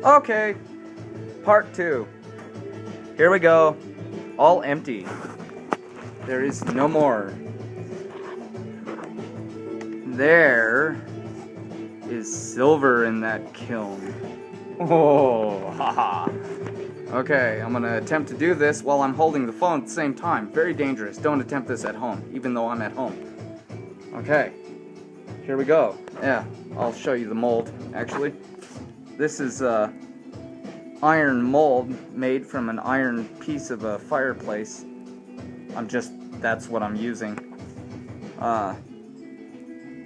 Okay, part 2. Here we go. All empty. There is no more. There is silver in that kiln. Oh, haha. Okay, I'm gonna attempt to do this while I'm holding the phone at the same time. Very dangerous. Don't attempt this at home, even though I'm at home. Okay, here we go. Yeah, I'll show you the mold, actually. This is a iron mold made from an iron piece of a fireplace. That's what I'm using.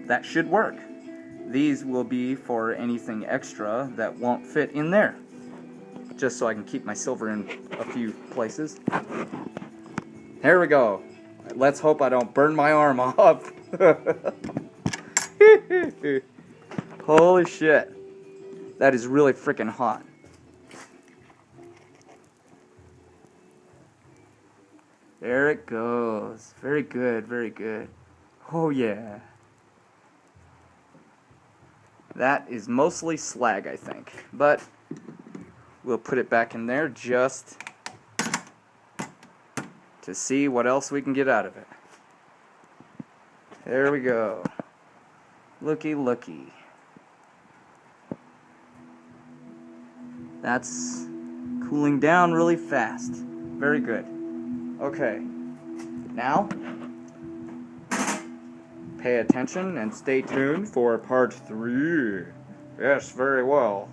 That should work. These will be for anything extra that won't fit in there. Just so I can keep my silver in a few places. Here we go. Let's hope I don't burn my arm off. Holy shit. That is really freaking hot. There it goes. Very good, very good. Oh yeah. That is mostly slag, I think. But we'll put it back in there just to see what else we can get out of it. There we go. Looky, looky. That's cooling down really fast. Very good. Okay. Now, pay attention and stay tuned for part 3. Yes, very well.